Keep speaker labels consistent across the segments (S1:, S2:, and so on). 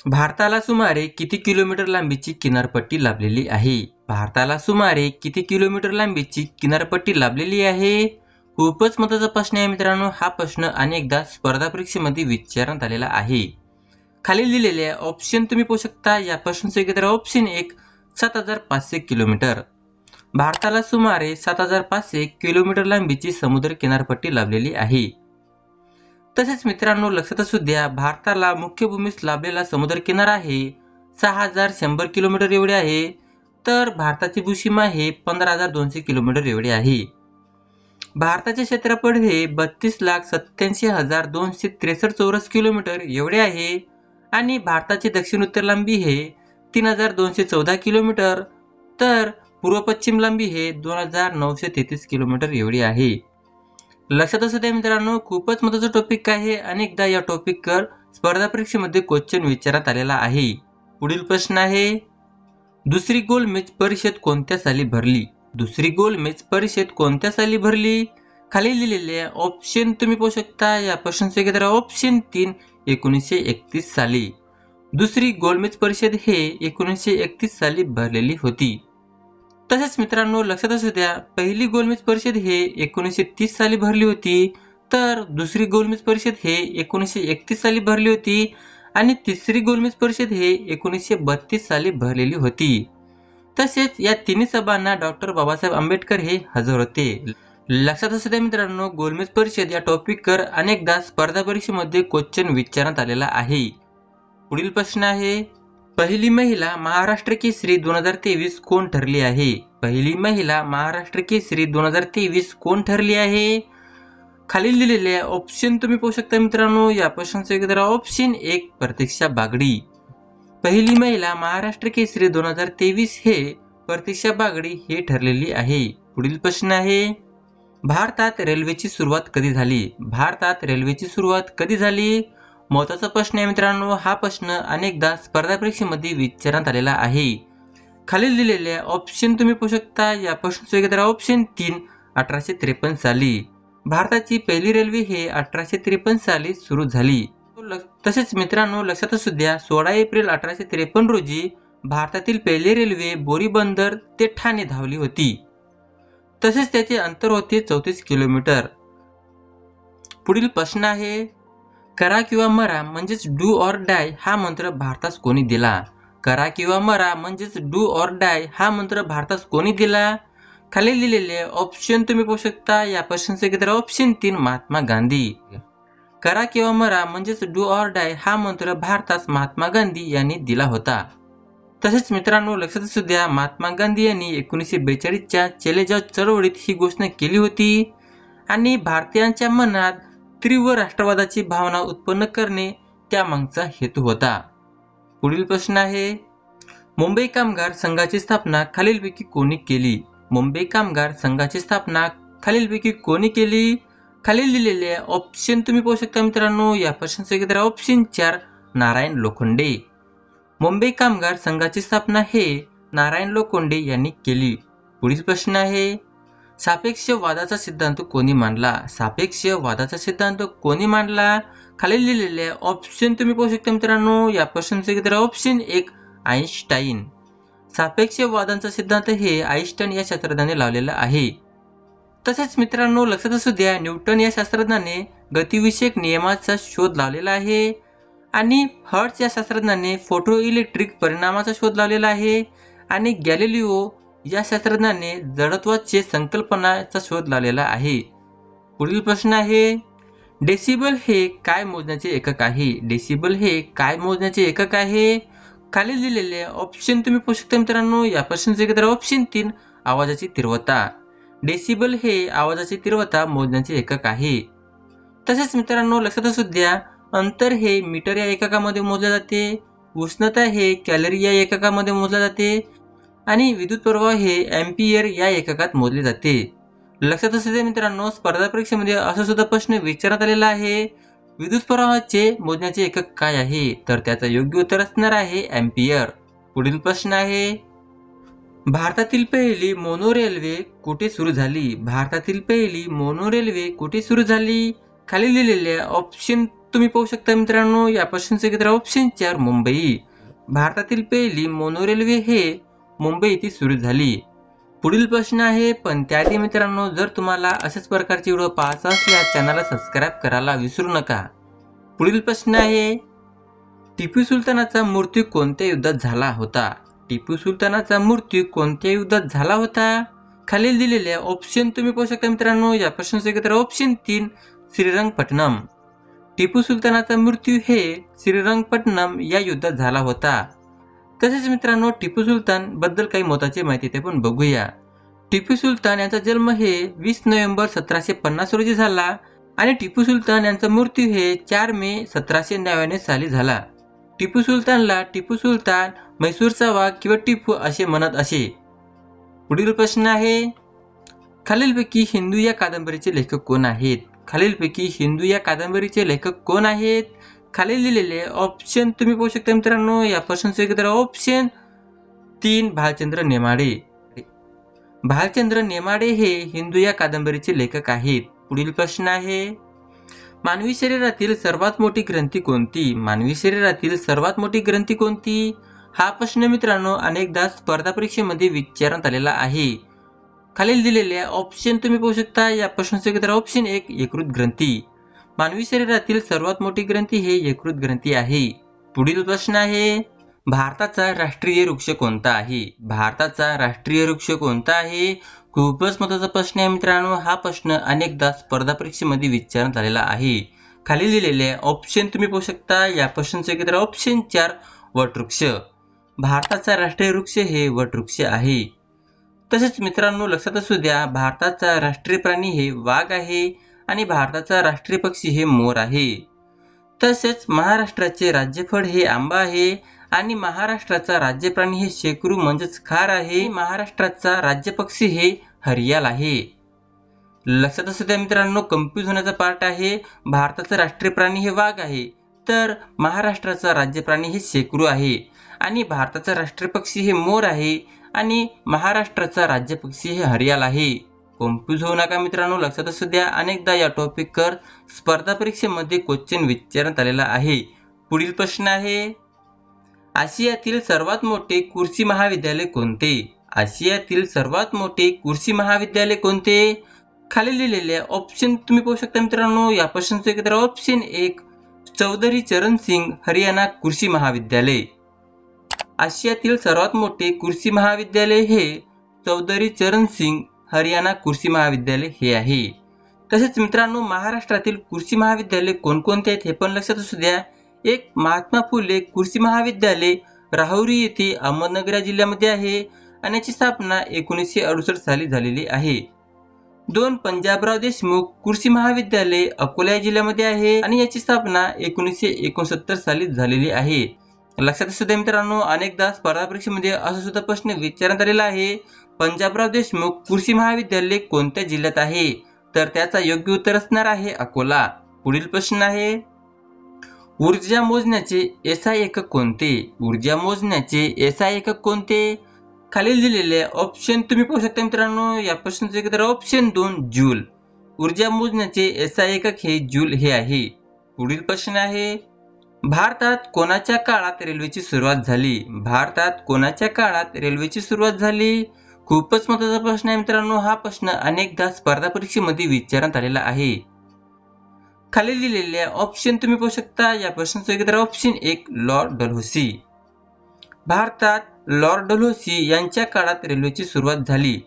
S1: भारताला सुमारे किती किलोमीटर लांबीची किनारपट्टी लाभलेली आहे? भारताला सुमारे किती किलोमीटर लांबीची किनारपट्टी लाभलेली आहे? खूपच महत्त्वाचा प्रश्न आहे मित्रांनो. हा प्रश्न अनेकदा स्पर्धा परीक्षेमध्ये विचारण्यात आलेला आहे. खाली दिलेले ऑप्शन तुम्ही पाहू शकता. या प्रश्नाचं उत्तर ऑप्शन 1 7500 किलोमीटर. भारताला सुमारे 7500 किलोमीटर लांबीची समुद्र किनारपट्टी लाभलेली आहे. तसेच मित्रांनो लक्षात असू द्या, भारताला मुख्य भूमीस लाभलेला समुद्र किनारा आहे 6100 किलोमीटर एवढे आहे. तर भारताची भूसीमा आहे 15200 किलोमीटर एवढे आहे. भारताचे क्षेत्रफळ हे 32,87,263 चौरस किलोमीटर एवढे आहे आणि भारताची दक्षिण उत्तर लांबी हे 3,214 किलोमीटर, तर पूर्व पश्चिम लांबी हे 2,933 किलोमीटर एवढी आहे. लक्षात असू द्या मित्रांनो, खूपच महत्त्वाचा टॉपिक आहे. अनेकदा या टॉपिकवर स्पर्धा परीक्षेमध्ये क्वेश्चन विचारण्यात आलेला आहे. पुढील प्रश्न आहे, दुसरी गोलमेज परिषद कोणत्या साली भरली? दुसरी गोलमेज परिषद कोणत्या साली भरली? खाली दिलेले ऑप्शन तुम्ही पाहू शकता. या प्रश्नाचे उत्तर ऑप्शन 3 1931 साली. दुसरी गोलमेज परिषद हे 1931 साली भरलेली होती. तसेच मित्रांनो लक्षात असू द्या, पहिली गोलमेज परिषद हे 1930 साली भरली होती, तर दुसरी गोलमेज परिषद हे 1931 साली भरली होती आणि तिसरी गोलमेज परिषद हे 1932 साली भरलेली होती. तसेच या तिन्ही सभांना डॉक्टर बाबासाहेब आंबेडकर हे हजर होते. लक्षात असू द्या मित्रांनो, गोलमेज परिषद या टॉपिकवर अनेकदा स्पर्धा परीक्षेमध्ये क्वेश्चन विचारण्यात आलेला आहे. पुढील प्रश्न आहे, पहिली महिला महाराष्ट्र केसरी 2023 कोण ठरली आहे? पहिली महिला महाराष्ट्र केसरी 2023 कोण ठरली आहे? खालील दिलेले ऑप्शन तुम्ही पाहू शकता मित्रांनो. या प्रश्नाचे उत्तर ऑप्शन 1 प्रतीक्षा बागडी. पहिली महिला महाराष्ट्र केसरी 2023 हे प्रतीक्षा बागडी हे ठरलेली आहे. पुढील प्रश्न आहे, भारतात रेल्वेची सुरुवात कधी झाली? भारतात रेल्वेची सुरुवात कधी झाली? महत्त्वाचा प्रश्न आहे मित्रांनो. हा प्रश्न अनेकदा स्पर्धा परीक्षेमध्ये विचारण्यात आलेला आहे. खालील दिलेले ऑप्शन तुम्ही पाहू शकता. या प्रश्नाचे उत्तर ऑप्शन 3 1853 साली. भारताची पहिली रेल्वे हे 1853 साली सुरू झाली. तसेच मित्रांनो लक्षात असू द्या, 16 एप्रिल 1853 रोजी भारतातील पहिली रेल्वे बोरी बंदर ते ठाणे धावली होती. तसेच त्याचे अंतर होते 34 किलोमीटर. पुढील प्रश्न आहे, करा किंवा मरा म्हणजेच डू ऑर डाय हा मंत्र भारतास कोणी दिला? करा किंवा मरा म्हणजेच डू ऑर डाय हा मंत्र भारतास कोणी दिला? खाली दिलेले ऑप्शन तुम्ही पाहू शकता. या प्रश्नाचे उत्तर ऑप्शन 3 महात्मा गांधी. करा किंवा मरा म्हणजेच डू ऑर डाय हा मंत्र भारतास महात्मा गांधी यांनी दिला होता. तसेच मित्रांनो लक्षात असू द्या, महात्मा गांधी यांनी 1942च्या चले जाव चळवळीत ही घोषणा केली होती आणि भारतीयांच्या मनात तीव्र राष्ट्रवादाची भावना उत्पन्न करणे त्यामागचा हेतू होता. पुढील प्रश्न आहे, मुंबई कामगार संघाची स्थापना खालीलपैकी कोणी केली? मुंबई कामगार संघाची स्थापना खालीलपैकी कोणी केली? खालील दिलेले ऑप्शन तुम्ही पाहू शकता मित्रांनो. या प्रश्नाचे उत्तर ऑप्शन 4 नारायण लोखंडे. मुंबई कामगार संघाची स्थापना हे नारायण लोखंडे यांनी केली. पुढील प्रश्न आहे, सापेक्ष वादाचा सिद्धांत कोणी मांडला? सापेक्ष वादाचा सिद्धांत कोणी मांडला? खालील दिलेले ऑप्शन तुम्ही पाहू शकता मित्रांनो. या प्रश्नाचे उत्तर ऑप्शन 1 आइन्स्टाईन. सापेक्ष वादांचा सिद्धांत हे आइन्स्टाईन या शास्त्रज्ञाने लावलेला आहे. तसेच मित्रांनो लक्षात असू द्या, न्यूटन या शास्त्रज्ञाने गतिविषयक नियमाचा शोध लावलेला आहे आणि हर्ट्झ या शास्त्रज्ञाने फोटो इलेक्ट्रिक परिणामाचा शोध लावलेला आहे आणि गॅलिलिओ या शास्त्रज्ञाने जडत्वाचे संकल्पनाचा शोध लावलेला आहे. पुढील प्रश्न आहे, डेसिबल हे काय मोजण्याचे एकक आहे? डेसिबल हे काय मोजण्याचे एकक आहे? खाली दिलेले ऑप्शन तुम्ही पाहू शकता मित्रांनो. या प्रश्नाचे उत्तर ऑप्शन 3 आवाजाची तीव्रता. डेसिबल हे आवाजाची तीव्रता मोजण्याचे एकक आहे. तसेच मित्रांनो लक्षात असू द्या, अंतर हे मीटर या एककामध्ये मोजले जाते, उष्णता हे कॅलरी या एककामध्ये मोजले जाते आणि विद्युत प्रवाह हे एम्पियर या एककात मोजले जाते. लक्षात असू द्या मित्रांनो, स्पर्धा परीक्षेमध्ये असा सुद्धा प्रश्न विचारण्यात आलेला आहे, विद्युत प्रवाहाचे मोजण्याचे एकक काय आहे? तर त्याचं योग्य उत्तर असणार आहे एम्पियर. पुढील प्रश्न आहे, भारतातील पहिली मोनो रेल्वे कुठे सुरू झाली? भारतातील पहिली मोनो रेल्वे कुठे सुरू झाली? खाली दिलेल्या ऑप्शन तुम्ही पाहू शकता मित्रांनो या प्रश्नाचे उत्तर ऑप्शन 4 मुंबई. भारतातील पहिली मोनोरेल्वे हे मुंबई येथे सुरू झाली. पुढील प्रश्न आहे, पण त्याआधी मित्रांनो जर तुम्हाला अशाच प्रकारचे व्हिडिओ पाहायचा असल्यास चॅनलला सबस्क्राईब करायला विसरू नका. पुढील प्रश्न आहे, टिपू सुलतानाचा मृत्यू कोणत्या युद्धात झाला होता? टिपू सुलतानाचा मृत्यू कोणत्या युद्धात झाला होता? खालील दिलेल्या ऑप्शन तुम्ही पाहू शकता मित्रांनो या प्रश्नाचे उत्तर ऑप्शन 3 श्रीरंगपट्टणम. टिपू सुलतानाचा मृत्यू हे श्रीरंगपट्टणम या युद्धात झाला होता. तसेच मित्रांनो टिपू सुलतान बद्दल काही महत्त्वाची माहिती ते पण बघूया. टिपू सुलतान यांचा जन्म हे 20 नोव्हेंबर 1750 रोजी झाला आणि टिपू सुलतान यांचा मृत्यू हे 4 मे 1799 साली झाला. टिपू सुलतानला टिपू सुलतान, म्हैसूरचा वाघ किंवा टिपू असे म्हणत असे. पुढील प्रश्न आहे, खालीलपैकी हिंदू या कादंबरीचे लेखक कोण आहेत? खालीलपैकी हिंदू या कादंबरीचे लेखक कोण आहेत? खालील दिलेले ऑप्शन तुम्ही पाहू शकता मित्रांनो या प्रश्नाचे उत्तर ऑप्शन 3 भालचंद्र नेमाडे. भालचंद्र नेमाडे हे हिंदू या कादंबरीचे लेखक आहेत. पुढील प्रश्न आहे, मानवी शरीरातील सर्वात मोठी ग्रंथी कोणती? मानवी शरीरातील सर्वात मोठी ग्रंथी कोणती? हा प्रश्न मित्रांनो अनेकदा स्पर्धा परीक्षेमध्ये विचारण्यात आलेला आहे. खालील दिलेल्या ऑप्शन तुम्ही पाहू शकता या प्रश्नाचे उत्तर ऑप्शन 1 यकृत ग्रंथी. मानवी शरीरातील सर्वात मोठी ग्रंथी हे यकृत ग्रंथी आहे. पुढील प्रश्न आहे, भारताचा राष्ट्रीय वृक्ष कोणता आहे? भारताचा राष्ट्रीय वृक्ष कोणता आहे? खूपच महत्त्वाचा प्रश्न आहे मित्रांनो. हा प्रश्न अनेकदा स्पर्धा परीक्षेमध्ये विचारण्यात आलेला आहे. खाली दिलेले ऑप्शन तुम्ही पाहू शकता या प्रश्नाचे उत्तर ऑप्शन 4 वटवृक्ष. भारताचा राष्ट्रीय वृक्ष हे वटवृक्ष आहे. तसेच मित्रांनो लक्षात असू द्या, भारताचा राष्ट्रीय प्राणी हे वाघ आहे आणि भारताचा राष्ट्रीय पक्षी हे मोर आहे. तसेच महाराष्ट्राचे राज्यफळ हे आंबा आहे आणि महाराष्ट्राचा राज्य प्राणी हे शेकरू म्हणजेच खार आहे. महाराष्ट्राचा राज्य पक्षी हे हरियाल आहे. लक्षात असू द्या मित्रांनो, कन्फ्यूज होण्याचा पार्ट आहे. भारताचा राष्ट्रीय प्राणी हे वाघ आहे, तर महाराष्ट्राचा राज्य प्राणी हे शेकरू आहे आणि भारताचा राष्ट्रीय पक्षी हे मोर आहे आणि महाराष्ट्राचा राज्य पक्षी हे हरियाल आहे. कन्फ्यूज होऊ नका मित्रांनो, लक्षात असू द्या. अनेकदा या टॉपिकवर स्पर्धा परीक्षेमध्ये क्वेश्चन विचारण्यात आलेला आहे. पुढील प्रश्न आहे, आशियातील सर्वात मोठे कृषी महाविद्यालय कोणते? आशियातील सर्वात मोठे कृषी महाविद्यालय कोणते? खाली दिलेले ऑप्शन तुम्ही पाहू शकता मित्रांनो या प्रश्नाचे उत्तर ऑप्शन 1 चौधरी चरण सिंग हरियाणा कृषी महाविद्यालय. आशियातील सर्वात मोठे कृषी महाविद्यालय हे चौधरी चरण सिंग हरियाणा कृषी महाविद्यालय हे आहे. तसेच मित्रांनो महाराष्ट्रातील कृषी महाविद्यालय कोणकोणते आहेत हे पण लक्षात असू द्या. एक महात्मा फुले कृषी महाविद्यालय राहुरी येथे अहमदनगर जिल्ह्यामध्ये आहे आणि याची स्थापना 1968 साली झालेली आहे. 2 पंजाबराव देशमुख कृषी महाविद्यालय अकोला जिल्ह्यामध्ये आहे आणि याची स्थापना 1969 साली झालेली आहे. लक्षात असू द्या मित्रांनो, अनेकदा स्पर्धा परीक्षेमध्ये असा सुद्धा प्रश्न विचारण्यात आलेला आहे, पंजाबराव देशमुख कृषी महाविद्यालय कोणत्या जिल्ह्यात आहे? तर त्याचा योग्य उत्तर असणार आहे अकोला. पुढील प्रश्न आहे, ऊर्जा मोजण्याचे एसआय एकक कोणते? ऊर्जा मोजण्याचे एसआय एकक कोणते? खालील दिलेले ऑप्शन तुम्ही पाहू शकता मित्रांनो या प्रश्नाचे उत्तर ऑप्शन 2 जूल. ऊर्जा मोजण्याचे एसआय एकक हे जूल हे आहे. पुढील प्रश्न आहे, भारतात कोणाच्या काळात रेल्वेची सुरुवात झाली? भारतात कोणाच्या काळात रेल्वेची सुरुवात झाली? खूपच महत्त्वाचा प्रश्न आहे मित्रांनो. हा प्रश्न अनेकदा स्पर्धा परीक्षेमध्ये विचारण्यात आलेला आहे. खाली दिलेल्या ऑप्शन तुम्ही पाहू शकता या प्रश्नाचे उत्तर ऑप्शन 1 लॉर्ड डलहौसी. भारतात लॉर्ड डलहौसी यांच्या काळात रेल्वेची सुरुवात झाली.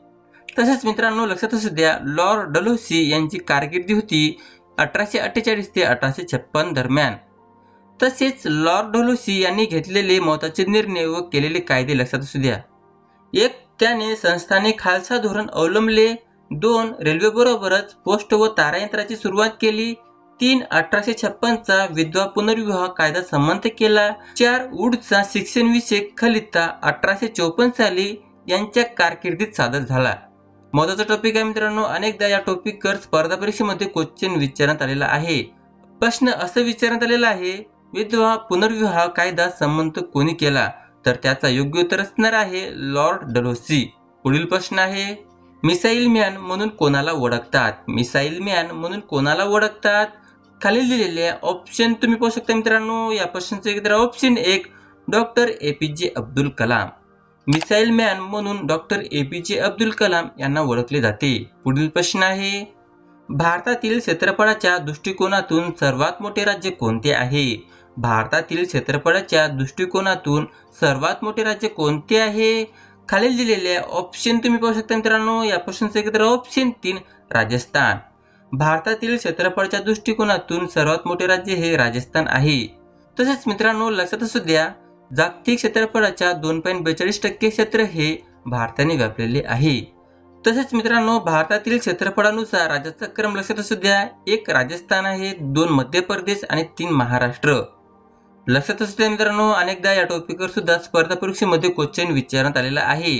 S1: तसेच मित्रांनो लक्षात असू द्या, लॉर्ड डलहौसी यांची कारकिर्दी होती 1848 ते 1856 दरम्यान. तसेच लॉर्ड डलहौसी यांनी घेतलेले महत्त्वाचे निर्णय व केलेले कायदे लक्षात असू द्या. 1 त्याने संस्थाने खालसा धोरण अवलंबले. 2 रेल्वे बरोबरच पोस्ट व तारायंत्राची सुरुवात केली. 3 1856 चा विधवा पुनर्विवाह कायदा संमत केला. 4 वूडचा शिक्षण विषयक खलिता 1854 साली यांच्या कारकिर्दीत सादर झाला. महत्त्वाचा टॉपिक आहे मित्रांनो. अनेकदा या टॉपिकवर स्पर्धा परीक्षेमध्ये क्वेश्चन विचारण्यात आलेला आहे. प्रश्न असं विचारण्यात आलेला आहे, विधवा पुनर्विवाह कायदा संमत कोणी केला? तर त्याचा योग्य उत्तर असणार आहे लॉर्ड डलहौसी. पुढील प्रश्न आहे, मिसाईल मॅन म्हणून कोणाला ओळखतात? मिसाईल मॅन म्हणून कोणाला ओळखतात? खालील दिलेले ऑप्शन तुम्ही पाहू शकता मित्रांनो. या प्रश्नाचे उत्तर option 1 doctor APJ Abdul Kalam. Missile man म्हणून डॉक्टर एपीजे अब्दुल कलाम यांना ओळखले जाते. पुढील प्रश्न आहे, भारतातील क्षेत्रफळाच्या दृष्टिकोनातून सर्वात मोठे राज्य कोणते आहे? भारतातील क्षेत्रफळाच्या दृष्टिकोनातून सर्वात मोठे राज्य कोणते आहे? खालील दिलेले ऑप्शन तुम्ही पाहू शकता मित्रांनो. या प्रश्नाचे उत्तर ऑप्शन 3 राजस्थान. भारतातील क्षेत्रफळाच्या दृष्टिकोनातून सर्वात मोठे राज्य हे राजस्थान आहे. तसेच मित्रांनो लक्षात असू द्या, जागतिक क्षेत्रफळाच्या 2.42% क्षेत्र हे भारताने व्यापलेले आहे. तसेच मित्रांनो भारतातील क्षेत्रफळानुसार राज्याचा क्रम लक्षात असू द्या. 1 राजस्थान आहे, 2 मध्य प्रदेश आणि 3 महाराष्ट्र. लक्षात असू द्या मित्रांनो, अनेकदा या टॉपिकवर सुद्धा स्पर्धा परीक्षेमध्ये क्वेश्चन विचारण्यात आलेला आहे.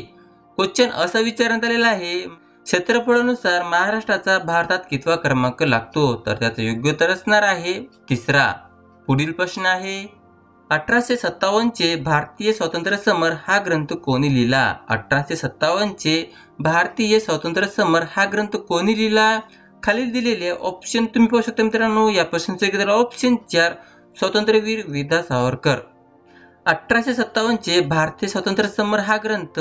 S1: क्वेश्चन असा विचारण्यात आलेला आहे, क्षेत्रफळानुसार महाराष्ट्राचा भारतात कितवा क्रमांक लागतो? तर त्याचं योग्य उत्तर असणार आहे 3रा. पुढील प्रश्न आहे, 1857 चे भारतीय स्वातंत्र्य समर हा ग्रंथ कोणी लिहिला? 1857 चे भारतीय स्वातंत्र्य समर हा ग्रंथ कोणी लिहिला? खालील दिलेले ऑप्शन तुम्ही पाहू शकता मित्रांनो. या प्रश्नाचे उत्तर ऑप्शन 4 स्वातंत्र्यवीर विदा सावरकर. 1857 चे भारतीय स्वातंत्र्य समर हा ग्रंथ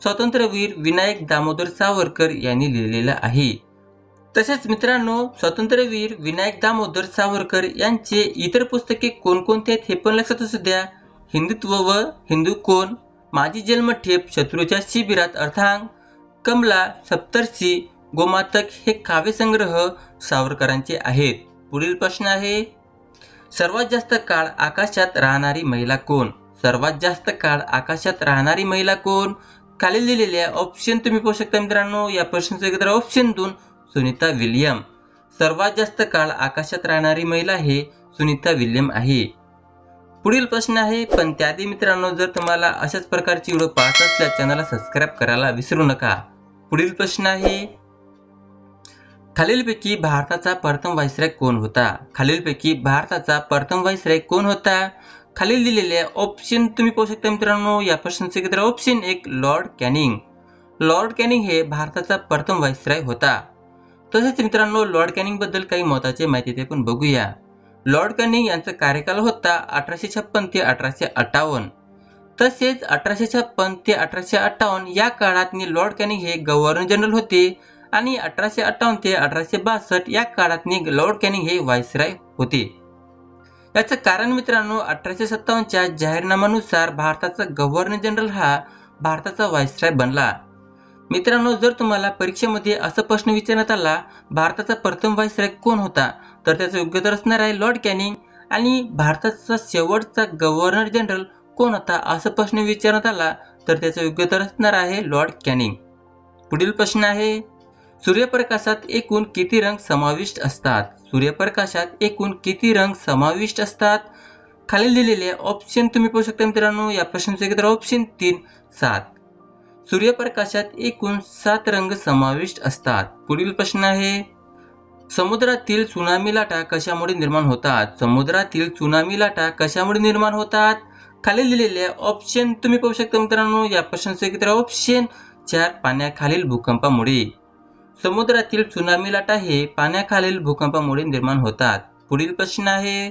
S1: स्वातंत्र्यवीर विनायक दामोदर सावरकर यांनी लिहिलेला आहे. तसेच मित्रांनो स्वातंत्र्यवीर विनायक दामोदर सावरकर यांचे इतर पुस्तके कोणकोणते आहेत हे पण लक्षात असू द्या. हिंदुत्व व हिंदू कोण, माझी जन्मठेप, शत्रूच्या शिबिरात अर्थांग, कमला, सप्तर्षी, गोमातक हे काव्यसंग्रह सावरकरांचे आहेत. पुढील प्रश्न आहे, सर्वात जास्त काळ आकाशात राहणारी महिला कोण? सर्वात जास्त काळ आकाशात राहणारी महिला कोण? खालील दिलेल्या ऑप्शन तुम्ही पाहू शकता मित्रांनो. या प्रश्नाचे उत्तर ऑप्शन 2 सुनीता विल्यम. सर्वात जास्त काळ आकाशात राहणारी महिला हे सुनीता विल्यम आहे. पुढील प्रश्न आहे, पण त्याआधी मित्रांनो जर तुम्हाला अशाच प्रकारची व्हिडिओ पाहत असल्यास चॅनलला सबस्क्राईब करायला विसरू नका. पुढील प्रश्न आहे, खालीलपैकी भारताचा प्रथम व्हाईसरॉय कोण होता? खालीलपैकी भारताचा प्रथम व्हाईसरॉय कोण होता? खालील दिलेले ऑप्शन तुम्ही पाहू शकता मित्रांनो. या प्रश्नाचे उत्तर option 1 Lord Canning. Lord Canning हे भारताचा प्रथम व्हाईसरॉय होता. तसेच मित्रांनो लॉर्ड कॅनिंग बद्दल काही महत्त्वाची माहिती ते पण बघूया. लॉर्ड कॅनिंग यांचा कार्यकाल होता 1856 ते 1858. तसेच 1856 ते 1858 या काळात लॉर्ड कॅनिंग हे गव्हर्नर जनरल होते आणि 1858 ते 1862 या काळात लॉर्ड कॅनिंग हे व्हाईसरॉय होते. याचं कारण मित्रांनो 1857च्या जाहीरनाम्यानुसार भारताचा गव्हर्नर जनरल हा भारताचा व्हाईसरॉय बनला. मित्रांनो जर तुम्हाला परीक्षेमध्ये असा प्रश्न विचारण्यात आला, भारताचा प्रथम व्हाईसरॉय कोण होता? तर त्याचं योग्य उत्तर असणार आहे लॉर्ड कॅनिंग. आणि भारताचा शेवटचा गव्हर्नर जनरल कोण होता असा प्रश्न विचारण्यात आला तर त्याचं योग्य उत्तर असणार आहे लॉर्ड कॅनिंग. पुढील प्रश्न आहे, सूर्यप्रकाशात एकूण किती रंग समाविष्ट असतात? सूर्यप्रकाशात एकूण किती रंग समाविष्ट असतात? खालील दिलेले ऑप्शन तुम्ही पाहू शकता मित्रांनो. या प्रश्नाचे उत्तर ऑप्शन 3 7. सूर्यप्रकाशात एकूण 7 रंग समाविष्ट असतात. पुढील प्रश्न आहे, समुद्रातील त्सुनामी लाटा कशामुळे निर्माण होतात? समुद्रातील त्सुनामी लाटा कशामुळे निर्माण होतात? खालील दिलेले ऑप्शन तुम्ही पाहू शकता मित्रांनो. या प्रश्नाचे उत्तर ऑप्शन 4 पाण्याखालील भूकंपामुळे. समुद्रातील त्सुनामी लाटा हे पाण्याखालील भूकंपामुळे निर्माण होतात. पुढील प्रश्न आहे,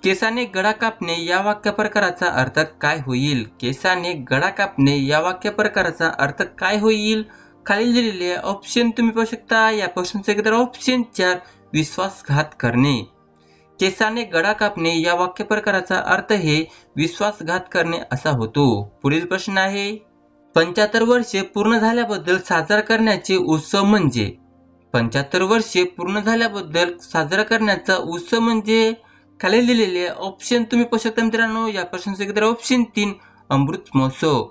S1: केसाने गळा कापणे या वाक्यप्रकाराचा अर्थ काय होईल? केसाने गळा कापणे या वाक्यप्रकाराचा अर्थ काय होईल? खालील दिलेले ऑप्शन तुम्ही पाहू शकता. या प्रश्नाचे उत्तर ऑप्शन 4 विश्वासघात करणे. केसाने गळा कापणे या वाक्यप्रकाराचा अर्थ हे विश्वासघात करणे असा होतो. पुढील प्रश्न आहे, 75 वर्षे पूर्ण झाल्याबद्दल साजरा करण्याचे उत्सव म्हणजे? 75 वर्षे पूर्ण झाल्याबद्दल साजरा करण्याचा उत्सव म्हणजे? खालील दिलेले ऑप्शन तुम्ही पाहू शकता मित्रांनो. या प्रश्नाचे उत्तर ऑप्शन 3 अमृत महोत्सव.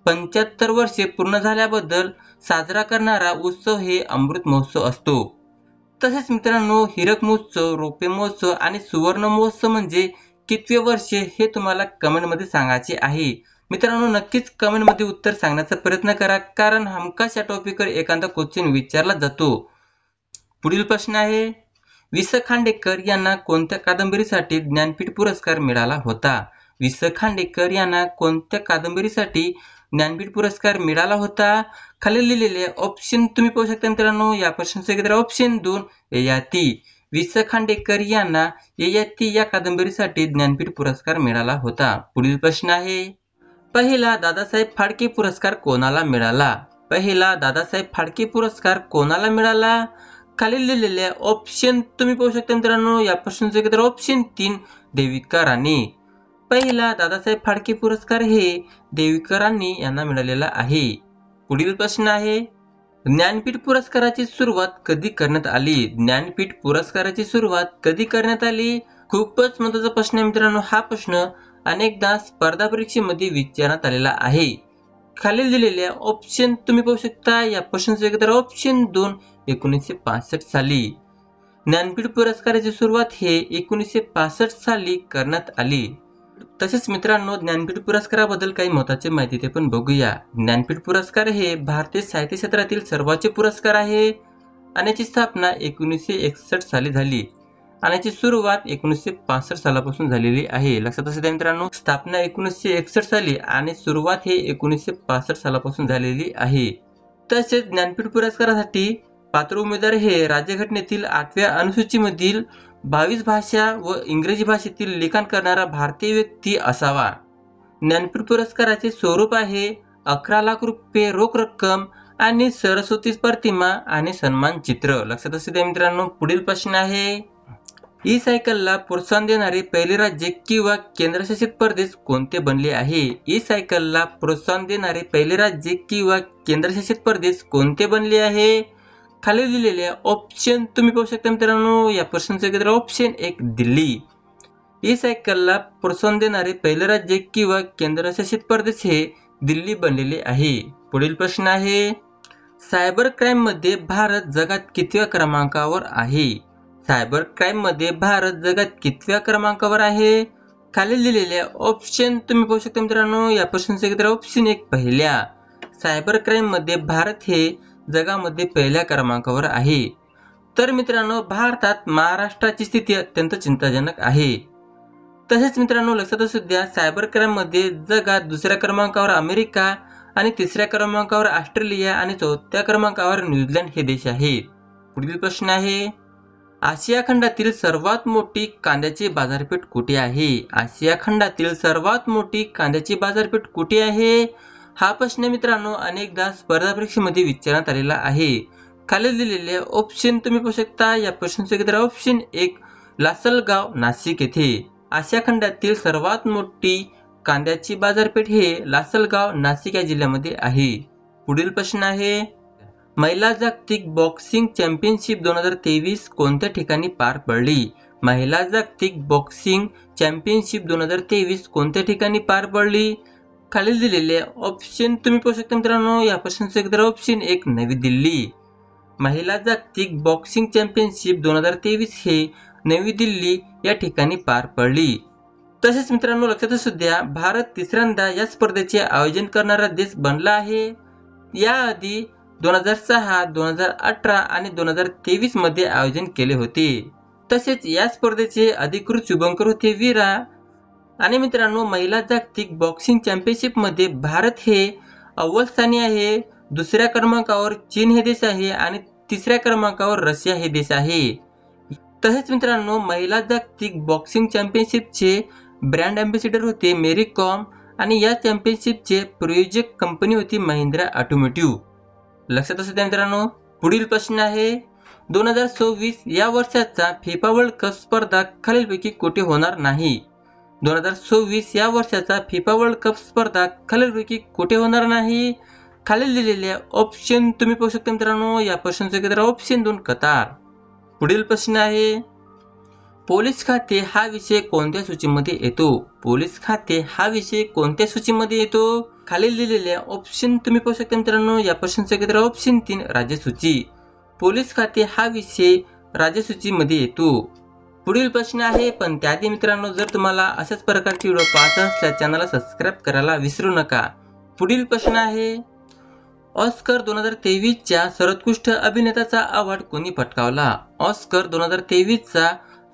S1: 75 वर्षे पूर्ण झाल्याबद्दल साजरा करणारा उत्सव हे अमृत महोत्सव असतो. तसेच मित्रांनो हीरक महोत्सव, रौप्य महोत्सव आणि सुवर्ण महोत्सव म्हणजे कितवे वर्षे हे तुम्हाला कमेंटमध्ये सांगायचे आहे. मित्रांनो नक्कीच कमेंटमध्ये उत्तर सांगण्याचा प्रयत्न करा, कारण हमखास या टॉपिकवर एखादा क्वेश्चन विचारला जातो. पुढील प्रश्न आहे, वि स खांडेकर यांना कोणत्या कादंबरीसाठी ज्ञानपीठ पुरस्कार मिळाला होता? वि स खांडेकर यांना कोणत्या कादंबरीसाठी ज्ञानपीठ पुरस्कार मिळाला होता? खालील दिलेले ऑप्शन तुम्ही पाहू शकता मित्रांनो. या प्रश्नाचे उत्तर ऑप्शन 2 ययाती. वि. स. खांडेकर यांना ययाती या कादंबरीसाठी ज्ञानपीठ पुरस्कार मिळाला होता? पुढील प्रश्न आहे, पहिला दादासाहेब फाळके पुरस्कार कोणाला मिळाला? पहिला दादासाहेब फाळके पुरस्कार कोणाला मिळाला? खालील दिलेल्या ऑप्शन तुम्ही पाहू शकता मित्रांनो. या प्रश्नाचे उत्तर ऑप्शन 3 देविका राणी. पहिला दादासाहेब फाळके पुरस्कार हे देविका राणी यांना मिळालेला आहे. पुढील प्रश्न आहे, ज्ञानपीठ पुरस्काराची सुरुवात कधी करण्यात आली? ज्ञानपीठ पुरस्काराची सुरुवात कधी करण्यात आली? खूपच महत्त्वाचा प्रश्न आहे मित्रांनो. हा प्रश्न अनेकदा स्पर्धा परीक्षेमध्ये विचारण्यात आलेला आहे. खालील दिलेल्या ऑप्शन तुम्ही पाहू शकता. या प्रश्नाचे उत्तर ऑप्शन 2 1965 साली. ज्ञानपीठ पुरस्काराची सुरुवात हे 1965 साली करण्यात आली. तसेच मित्रांनो, ज्ञानपीठ पुरस्काराबद्दल काही महत्त्वाची माहिती ते पण बघूया. ज्ञानपीठ पुरस्कार हे भारतीय साहित्य क्षेत्रातील सर्वोच्च पुरस्कार आहे आणि याची स्थापना 1961 साली झाली आणि याची सुरुवात 1965 सालापासून झालेली आहे. लक्षात असू द्या मित्रांनो, स्थापना 1961 साली आणि सुरुवात हे 1965 सालापासून झालेली आहे. तसेच ज्ञानपीठ पुरस्कारासाठी पात्र उमेदवार हे राज्यघटनेतील 8व्या अनुसूचीमधील 22 भाषा व इंग्रजी भाषेतील लिखाण करणारा भारतीय व्यक्ती असावा. ज्ञानपीठ पुरस्काराचे स्वरूप आहे 11 लाख रुपये रोख रक्कम आणि सरस्वती प्रतिमा आणि सन्मान चित्र. लक्षात असू द्या मित्रांनो. पुढील प्रश्न आहे, ई सायकलला प्रोत्साहन देणारे पहिले राज्य किंवा केंद्रशासित प्रदेश कोणते बनले आहे? ई सायकलला प्रोत्साहन देणारे पहिले राज्य किंवा केंद्रशासित प्रदेश कोणते बनले आहे? खाली दिलेल्या ऑप्शन तुम्ही पाहू शकता मित्रांनो. या प्रश्नाचे उत्तर ऑप्शन 1 दिल्ली. ई सायकलला प्रोत्साहन देणारे पहिले राज्य किंवा केंद्रशासित प्रदेश हे दिल्ली बनलेले आहे. पुढील प्रश्न आहे, सायबर क्राईम मध्ये भारत जगात कितव्या क्रमांकावर आहे? सायबर क्राईम मध्ये भारत जगात कितव्या क्रमांकावर आहे? खाली दिलेल्या ऑप्शन तुम्ही पाहू शकता मित्रांनो. या प्रश्नाचे उत्तर ऑप्शन 1 पहिल्या. सायबर क्राईम मध्ये भारत हे जगामध्ये पहिल्या क्रमांकावर आहे. तर मित्रांनो, भारतात महाराष्ट्राची स्थिती अत्यंत चिंताजनक आहे. तसेच मित्रांनो, लक्षात असू द्या, सायबर क्राईम मध्ये जगात दुसऱ्या क्रमांकावर अमेरिका आणि तिसऱ्या क्रमांकावर ऑस्ट्रेलिया आणि चौथ्या क्रमांकावर न्यूझीलंड हे देश आहेत. पुढील प्रश्न आहे, आशिया खंडातील सर्वात मोठी कांद्याची बाजारपेठ कुठे आहे? आशिया खंडातील सर्वात मोठी कांद्याची बाजारपेठ कुठे आहे? हा प्रश्न मित्रांनो अनेकदा स्पर्धा परीक्षेमध्ये विचारण्यात आलेला आहे. खाली दिलेले ऑप्शन तुम्ही पाहू शकता. या प्रश्नाचे उत्तर ऑप्शन 1 लासलगाव नाशिक येथे. आशिया खंडातील सर्वात मोठी कांद्याची बाजारपेठ हे लासलगाव नाशिक या जिल्ह्यामध्ये आहे. पुढील प्रश्न आहे, महिला जागतिक बॉक्सिंग चॅम्पियनशिप 2023 कोणत्या ठिकाणी पार पडली? महिला जागतिक बॉक्सिंग चॅम्पियनशिप 2023 कोणत्या ठिकाणी पार पडली? खालील दिलेले ऑप्शन तुम्ही पाहू शकता मित्रांनो. या प्रश्नाचे उत्तर ऑप्शन 1 नवी दिल्ली. महिला जागतिक बॉक्सिंग चॅम्पियनशिप 2023 हे नवी दिल्ली या ठिकाणी पार पडली. तसेच मित्रांनो, लक्षात असू द्या, भारत तिसऱ्यांदा या स्पर्धेचे आयोजन करणारा देश बनला आहे. याआधी 2006, 2018 आणि 2023 मध्ये आयोजन केले होते. तसेच या स्पर्धेचे अधिकृत शुभंकर होते वीरा. आणि मित्रांनो, महिला जागतिक बॉक्सिंग चॅम्पियनशिप मध्ये भारत हे अव्वल स्थानी आहे. दुसऱ्या क्रमांकावर चीन हे देश आहे आणि तिसऱ्या क्रमांकावर रशिया हे देश आहे. तसेच मित्रांनो, महिला जागतिक बॉक्सिंग चॅम्पियनशिपचे ब्रँड अँबॅसेडर होते मेरी कॉम आणि या चॅम्पियनशिपचे प्रायोजक कंपनी होती महिंद्रा ऑटोमोटिव्ह. लक्षात असू द्या मित्रांनो. पुढील प्रश्न आहे, 2026 या वर्षाचा फिफा वर्ल्ड कप स्पर्धा खालीलपैकी कुठे होणार नाही? 2026 या वर्षाचा फिफा वर्ल्ड कप स्पर्धा खालीलपैकी कुठे होणार नाही? खालील दिलेल्या ऑप्शन तुम्ही पाहू शकता मित्रांनो. या प्रश्नाचे उत्तर ऑप्शन 2 कतार. पुढील प्रश्न आहे, पोलीस खाते हा विषय कोणत्या सूचीमध्ये येतो? पोलीस खाते हा विषय कोणत्या सूचीमध्ये येतो? खालील दिलेल्या ऑप्शन तुम्ही पाहू शकता मित्रांनो. या प्रश्नाचे उत्तर ऑप्शन 3 राज्यसूची. पोलीस खाते हा विषय राज्यसूचीमध्ये येतो. पुढील प्रश्न आहे, पण त्याआधी मित्रांनो, जर तुम्हाला अशाच प्रकारचे व्हिडिओ पाहत असल्यास चॅनलला सबस्क्राईब करायला विसरू नका. पुढील प्रश्न आहे, ऑस्कर 2023 च्या सर्वोत्कृष्ट अभिनेताचा अवॉर्ड कोणी पटकावला? ऑस्कर 2023 चा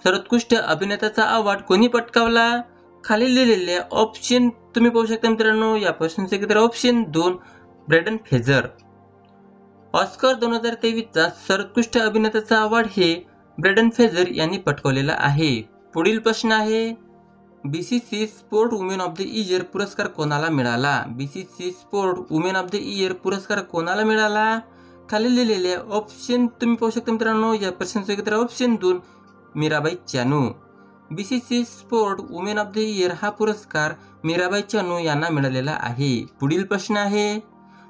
S1: सर्वोत्कृष्ट अभिनेताचा अवॉर्ड कोणी पटकावला? खालील दिलेले ऑप्शन तुम्ही पाहू शकता मित्रांनो. या प्रश्नाचे उत्तर ऑप्शन 2 ब्रॅडन फ्रेझर. ऑस्कर 2023 चा सर्वोत्कृष्ट अभिनेताचा अवॉर्ड हे ब्रेडन फ्रेझर यांनी पटकावलेला आहे. पुढील प्रश्न आहे, BCC sport women of the year पुरस्कार कोणाला मिळाला? BCC sport women of the year पुरस्कार कोणाला मिळाला? खाली दिलेले ऑप्शन तुम्ही पाहू शकता मित्रांनो. या प्रश्नाचं उत्तर option 2 Mirabai Chanu. BCC sport women of the year हा पुरस्कार मीराबाई चानू यांना मिळालेला आहे. पुढील प्रश्न आहे,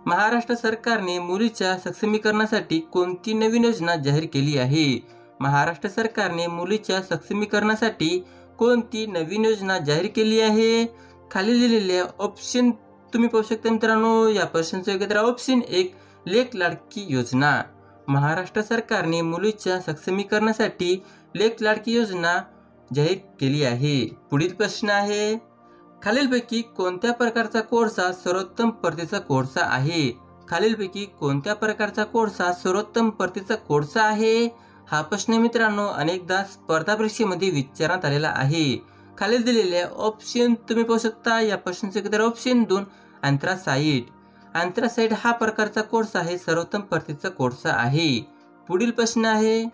S1: महाराष्ट्र सरकारने मुलीच्या सक्षमीकरणासाठी कोणती नवीन योजना जाहीर केली आहे? महाराष्ट्र सरकारने मुलीच्या सक्षमीकरणासाठी कोणती नवीन योजना जाहीर केली आहे? खाली दिलेल्या ऑप्शन तुम्ही पाहू शकता मित्रांनो. या प्रश्नाचं उत्तर ऑप्शन 1 लेक लाडकी योजना. महाराष्ट्र सरकारने मुलीच्या सक्षमीकरणासाठी लेक लाडकी योजना जाहीर केली आहे. पुढील प्रश्न आहे, खालीलपैकी कोणत्या प्रकारचा कोळसा सर्वोत्तम प्रतीचा कोळसा आहे? खालीलपैकी कोणत्या प्रकारचा कोळसा सर्वोत्तम प्रतीचा कोळसा आहे? हा प्रश्न मित्रांनो अनेकदा स्पर्धा परीक्षेमध्ये विचारण्यात आलेला आहे. खालील दिलेल्या ऑप्शन तुम्ही पाहू शकता. या प्रश्नाचे उत्तर ऑप्शन 2 अँथ्रासाइट. अँथ्रासाइट हा प्रकारचा कोळसा आहे सर्वोत्तम प्रतीचा कोळसा आहे. पुढील प्रश्न आहे,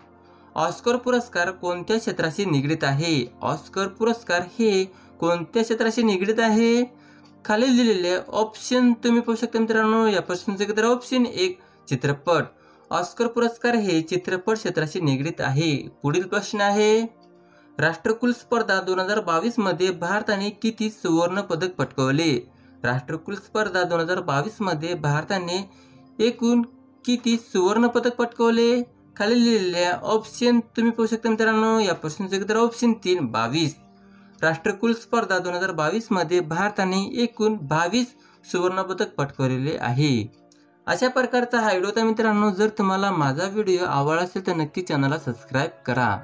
S1: ऑस्कर पुरस्कार कोणत्या क्षेत्राशी निगडीत आहे? ऑस्कर पुरस्कार हे कोणत्या क्षेत्राशी निगडीत आहे? खालील दिलेले ऑप्शन तुम्ही पाहू शकता मित्रांनो. या प्रश्नाचे उत्तर ऑप्शन 1 चित्रपट. ऑस्कर पुरस्कार हे चित्रपट क्षेत्राशी निगडीत आहे. पुढील प्रश्न आहे, राष्ट्रकुल स्पर्धा 2022 मध्ये भारताने किती सुवर्ण पदक पटकावले? राष्ट्रकुल स्पर्धा 2022 मध्ये भारताने एकूण किती सुवर्ण पदक पटकावले? खाली दिलेल्या ऑप्शन तुम्ही पाहू शकता मित्रांनो. या प्रश्नाचे उत्तर ऑप्शन 3 22. राष्ट्रकुल स्पर्धा 2022 मध्ये भारताने एकूण 22 सुवर्ण पदक पटकावलेले आहे. अशा प्रकारचा हा व्हिडिओ होता मित्रांनो. जर तुम्हाला माझा व्हिडिओ आवडला असेल तर नक्की चॅनलला सबस्क्राईब करा.